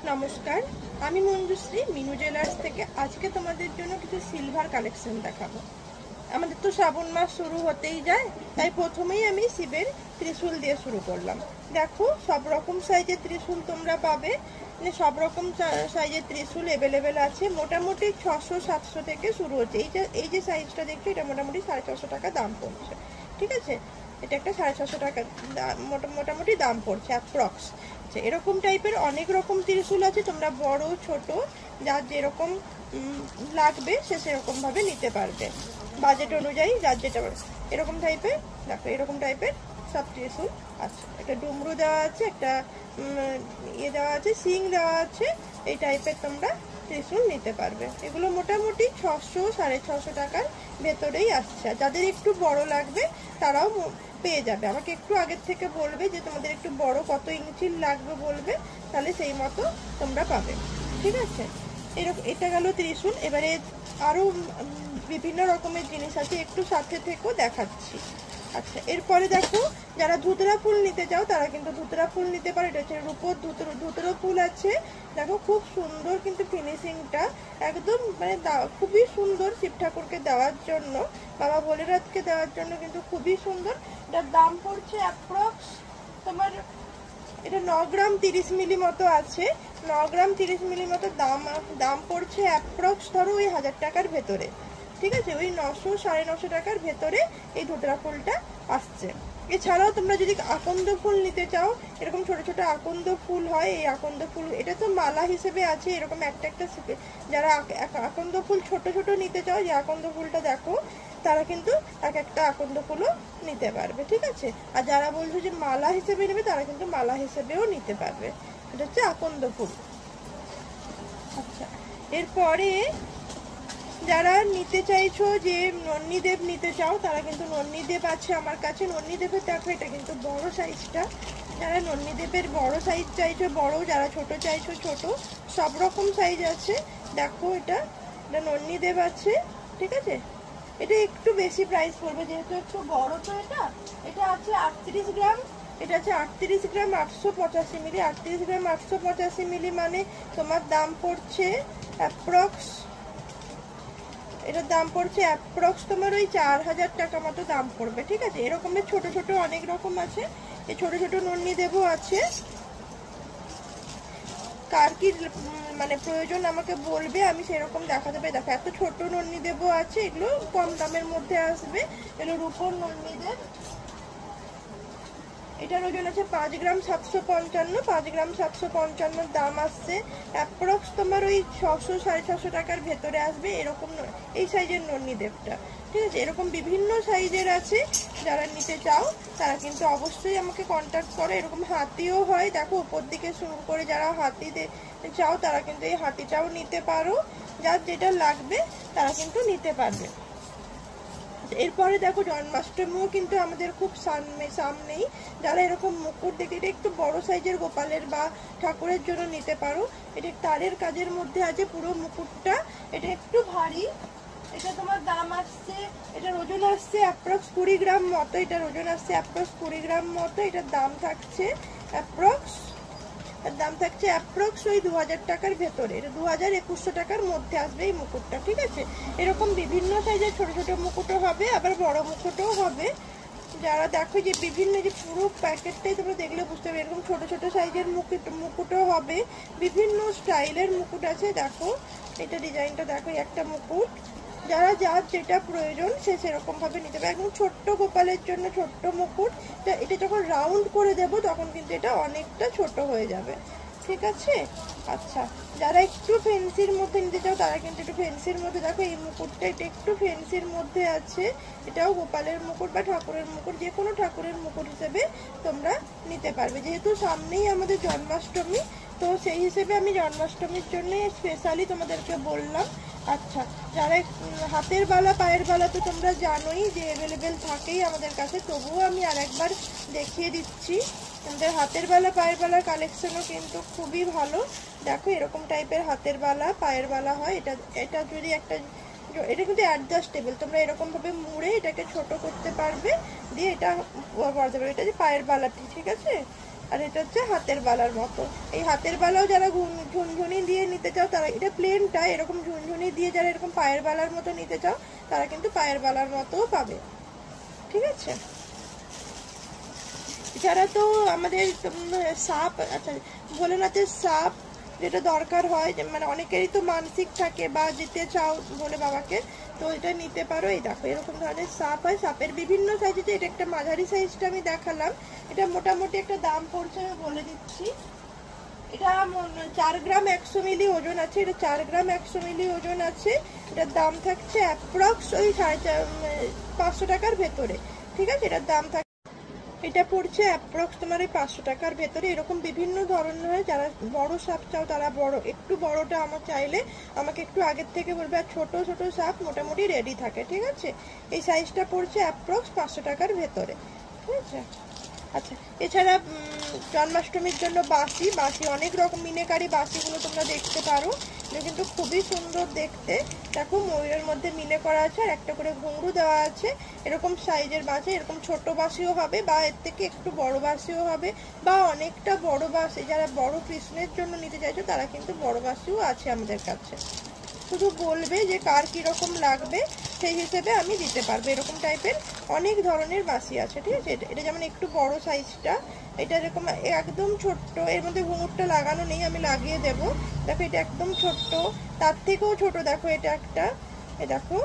নমস্কার, আমি মঞ্জুশ্রী মিনু জুয়েলার্স থেকে। আজকে তোমাদের জন্য কিছু সিলভার কালেকশন দেখাবো। আমাদের তো শ্রাবণ মাস শুরু হতেই যায়, তাই প্রথমেই আমি শিবের ত্রিশূল দিয়ে শুরু করলাম। দেখো, সব রকম সাইজের ত্রিশূল তোমরা পাবে, মানে সব রকম সাইজের ত্রিশূল অ্যাভেলেবেল আছে। মোটামুটি 600-700 থেকে শুরু হচ্ছে। এই যে সাইজটা দেখছো, এটা মোটামুটি 650 টাকা দাম পড়ছে। ঠিক আছে, এটা একটা 650 টাকা মোটামুটি দাম পড়ছে অ্যাপ্রক্স। এরকম টাইপের অনেক রকম ত্রিশূল আছে, তোমরা বড় ছোট যার যেরকম লাগবে সে সেরকম ভাবে নিতে পারবে, বাজেট অনুযায়ী যার যেটা। এরকম টাইপের দেখো, এরকম টাইপের সব ত্রিশূল আছে। একটা ডুমরু দেওয়া আছে, একটা ইয়ে দেওয়া আছে, সিং দেওয়া আছে। এই টাইপের তোমরা ত্রিশূল নিতে পারবে। এগুলো মোটামুটি 600-650 টাকার ভেতরেই আসছে। যাদের একটু বড় লাগবে তারাও পেয়ে যাবে। আমাকে একটু আগের থেকে বলবে যে তোমাদের একটু বড় কত ইঞ্চির লাগবে বলবে, তাহলে সেই মতো তোমরা পাবে। ঠিক আছে, এরকম এটা গেল ত্রিশূল। এবারে আরও বিভিন্ন রকমের জিনিস আছে, একটু সাথে থেকেও দেখাচ্ছি। আচ্ছা, এরপরে দেখো, যারা ধুতরা ফুল নিতে চাও তারা কিন্তু ধুতরা ফুল নিতে পারো। এটা হচ্ছে রূপোর ধুতরা ফুল আছে। দেখো, খুব সুন্দর কিন্তু ফিনিশিংটা একদম, মানে খুবই সুন্দর। শিব ঠাকুরকে দেওয়ার জন্য, বাবা ভোলেনাথকে দেওয়ার জন্য কিন্তু খুবই সুন্দর। এটার দাম পড়ছে অ্যাপ্রক্স তোমার, এটা 9 গ্রাম 30 মিলি মতো আছে। 9 গ্রাম 30 মিলি মতো দাম পড়ছে অ্যাপ্রক্স ধরো ওই 1000 টাকার ভেতরে। ঠিক আছে, ওই 900-950 টাকার ভেতরে এই ধুতরা ফুলটা আসছে। এছাড়াও তোমরা যদি আকন্দ ফুল নিতে চাও, এরকম ছোট ছোট আকন্দ ফুল হয়। এই আকন্দ ফুল এটা তো মালা হিসেবে আছে, এরকম একটা একটা। যারা আকন্দ ফুল ছোট ছোট নিতে চাও, যে আকন্দ ফুলটা দেখো, তারা কিন্তু এক একটা আকন্দ ফুলও নিতে পারবে। ঠিক আছে, আর যারা বলছো যে মালা হিসেবে নেবে, তারা কিন্তু মালা হিসেবেও নিতে পারবে। এটা হচ্ছে আকন্দ ফুল। আচ্ছা, এরপরে যারা নিতে চাইছো যে নন্দিদেব নিতে চাও, তারা কিন্তু নন্দিদেব আছে আমার কাছে। নন্দিদেবের দেখো, এটা কিন্তু বড় সাইজটা। যারা নন্দিদেবের বড় সাইজ চাইছো বড়, যারা ছোট চাইছো ছোট, সব রকম সাইজ আছে। দেখো, এটা নন্দিদেব আছে। ঠিক আছে, এটা একটু বেশি প্রাইস পড়বে যেহেতু একটু বড়। তো এটা আছে 38 গ্রাম। এটা আছে 38 গ্রাম 885 মিলি। 38 গ্রাম 885 মিলি মানে তোমার দাম পড়ছে অ্যাপ্রক্স, এটার দাম পড়ছে অ্যাপ্রক্স তোমার ওই 4000 টাকা মতো দাম পড়বে। ঠিক আছে, এরকমের ছোট ছোট অনেক রকম আছে। এই ছোট ছোট নন্দিদেবও আছে। কার কি মানে প্রয়োজন আমাকে বলবে, আমি সেরকম দেখা যাবে। দেখো, এত ছোট নন্দিদেবও আছে, এগুলো কম দামের মধ্যে আসবে। এগুলো রূপোর নন্দিদেব। এটার ওজন আছে 5 গ্রাম 755। 5 গ্রাম 755 দাম আসছে অ্যাপ্রক্স তোমার ওই 600-650 টাকার ভেতরে আসবে। এরকম এই সাইজের নন্দিদেবটা। ঠিক আছে, এরকম বিভিন্ন সাইজের আছে। যারা নিতে চাও তারা কিন্তু অবশ্যই আমাকে কন্ট্যাক্ট করো। এরকম হাতিও হয়, দেখো উপর দিকে শুরু করে। যারা হাতি চাও তারা কিন্তু এই হাতিটাও নিতে পারো। যার যেটা লাগবে তারা কিন্তু নিতে পারবে। এরপরে দেখো, জন্মাষ্টমীও কিন্তু আমাদের খুব সামনেই। যারা এরকম মুকুট দেখে, এটা একটু বড় সাইজের গোপালের বা ঠাকুরের জন্য নিতে পারো। এটা তারের কাজের মধ্যে আছে পুরো মুকুটটা। এটা একটু ভারী। এটা তোমার দাম আসছে, এটার ওজন আসছে অ্যাপ্রক্স 20 গ্রাম মতো। এটার ওজন আসছে অ্যাপ্রক্স 20 গ্রাম মতো। এটার দাম থাকছে অ্যাপ্রক্স ওই 2000 টাকার ভেতরে। এটা 2000-2100 টাকার মধ্যে আসবে এই মুকুটটা। ঠিক আছে, এরকম বিভিন্ন সাইজের ছোট ছোট মুকুটও হবে, আবার বড় মুকুটও হবে। যারা দেখো যে বিভিন্ন, যে পুরো প্যাকেটটাই তোমরা দেখলে বুঝতে পারবে, এরকম ছোট ছোট সাইজের মুকুটও হবে। বিভিন্ন স্টাইলের মুকুট আছে। দেখো, এটা ডিজাইনটা দেখো, একটা মুকুট। যার যেটা প্রয়োজন সে সেরকম ভাবে নিতে পারে। একদম ছোট্ট গোপালের জন্য ছোট্ট মুকুট। এটা যখন রাউন্ড করে দেবো তখন কিন্তু এটা অনেকটা ছোট হয়ে যাবে। ঠিক আছে, আচ্ছা, যারা একটু ফেন্সির মধ্যে নিতে চাও তারা কিন্তু একটু ফেন্সির মধ্যে, দেখো এই মুকুটটা, এটা একটু ফেন্সির মধ্যে আছে। এটাও গোপালের মুকুট বা ঠাকুরের মুকুট, যে কোনো ঠাকুরের মুকুট হিসেবে তোমরা নিতে পারবে। যেহেতু সামনেই আমাদের জন্মাষ্টমী, তো সেই হিসেবে আমি জন্মাষ্টমীর জন্য স্পেশালি তোমাদেরকে বললাম। আচ্ছা, যারা হাতের বালা পায়ের বালা তো তোমরা জানোই যে অ্যাভেলেবেল থাকেই আমাদের কাছে, তবুও আমি আরেকবার দেখিয়ে দিচ্ছি। আমাদের হাতের বালা পায়ের বালার কালেকশনও কিন্তু খুবই ভালো। দেখো, এরকম টাইপের হাতের বালা পায়ের বালা হয়। এটা যদি একটা, এটা কিন্তু অ্যাডজাস্টেবল। তোমরা এরকম ভাবে মুড়ে এটাকে ছোট করতে পারবে, দিয়ে এটা করতে পারবে। এটা যে পায়ের বালাটি, ঠিক আছে, আর এটা হচ্ছে হাতের বালার মতো। এই হাতের বালাও যারা ঝুনঝুনি দিয়ে নিতে চাও তারা, এটা প্লেনটা, এরকম ঝুনঝুনি দিয়ে যারা এরকম পায়ের বালার মতো নিতে চাও তারা কিন্তু পায়ের বালার মতোও পাবে, ঠিক আছে। এছাড়া তো আমাদের সাপ, আচ্ছা ভোলেনাথের সাপ যেটা দরকার হয়, মানে অনেকেরই তো মানসিক থাকে বা যেতে চাও বলে বাবাকে, তো এটা নিতে পারো। এই দেখো এরকম ধরনের সাপ হয়, সাপের বিভিন্ন সাইজে। এটা একটা মাঝারি সাইজটা আমি দেখালাম, এটা মোটামুটি একটা দাম পড়ছে আমি বলে দিচ্ছি। এটা 4 গ্রাম 100 মিলি ওজন আছে, এটা 4 গ্রাম 100 মিলি ওজন আছে। এটার দাম থাকছে অ্যাপ্রক্স ওই 550 টাকার ভেতরে, ঠিক আছে। এটার দাম থাকছে, এটা পড়ছে অ্যাপ্রক্স তোমার এই 500 টাকার ভেতরে। এরকম বিভিন্ন ধরনের হয়, যারা বড় সাপ চাও তারা বড়, একটু বড়টা আমার চাইলে আমাকে একটু আগের থেকে বলবে। আর ছোট ছোট সাপ মোটামুটি রেডি থাকে, ঠিক আছে। এই সাইজটা পড়ছে অ্যাপ্রক্স 500 টাকার ভেতরে, ঠিক আছে। আচ্ছা, এছাড়া জন্মাষ্টমীর জন্য বাঁশি অনেক রকম মিনেকারি বাঁশিগুলো তোমরা দেখতে পারো, এটা কিন্তু খুবই সুন্দর দেখতে। দেখো ময়ূরের মধ্যে মিনে করা আছে, আর একটা করে ঘুঙরু দেওয়া আছে। এরকম সাইজের বাঁশি, এরকম ছোট বাঁশিও হবে, বা এর থেকে একটু বড় বাঁশিও হবে, বা অনেকটা বড় বাঁশি। যারা বড় কৃষ্ণের জন্য নিতে চাইছো তারা কিন্তু বড় বাঁশিও আছে আমাদের কাছে। শুধু বলবে যে কার কীরকম লাগবে, সেই হিসেবে আমি দিতে পারবো। এরকম টাইপের অনেক ধরনের বাঁশি আছে, ঠিক আছে। এটা যেমন একটু বড় সাইজটা, এটা এরকম একদম ছোট্ট, এর মধ্যে ঘুঙুরটা লাগানো নেই, আমি লাগিয়ে দেব। দেখো এটা একদম ছোট্ট, তার থেকেও ছোট দেখো এটা একটা, এ দেখো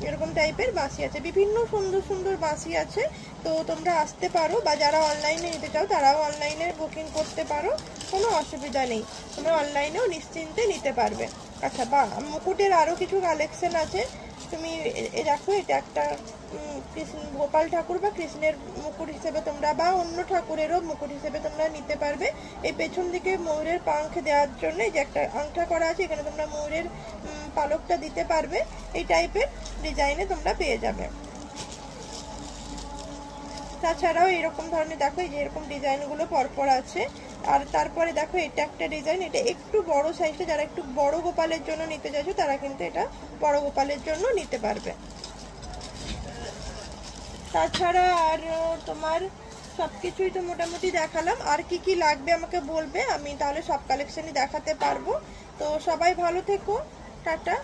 এরকম টাইপের বাঁশি আছে। বিভিন্ন সুন্দর সুন্দর বাঁশি আছে, তো তোমরা আসতে পারো, বা যারা অনলাইনে নিতে চাও তারাও অনলাইনে বুকিং করতে পারো, কোনো অসুবিধা নেই। তোমরা অনলাইনেও নিশ্চিন্তে নিতে পারবে। আচ্ছা, বা মুকুটের আরও কিছু কালেকশন আছে। তুমি দেখো এটা একটা গোপাল ঠাকুর বা কৃষ্ণের মুকুট হিসেবে তোমরা, বা অন্য ঠাকুরেরও মুকুট হিসেবে তোমরা নিতে পারবে। এই পেছন দিকে ময়ূরের পাঙ্খ দেওয়ার জন্য যে একটা আংটা করা আছে, এখানে তোমরা ময়ূরের পালকটা দিতে পারবে। এই টাইপের ডিজাইনে তোমরা পেয়ে যাবে। তাছাড়াও এরকম ধরনের দেখো এই যে এরকম ডিজাইনগুলো পরপর আছে। আর তারপরে দেখো এটা একটা ডিজাইন, এটা একটু বড় সাইজে, যারা একটু বড় গোপালের জন্য নিতে চাইছো তারা কিন্তু এটা বড় গোপালের জন্য নিতে পারবে। তাছাড়া আর তোমার সবকিছুই তো মোটামুটি দেখালাম। আর কি কি লাগবে আমাকে বলবে, আমি তাহলে সব কালেকশনই দেখাতে পারবো। তো সবাই ভালো থেকো, টাটা।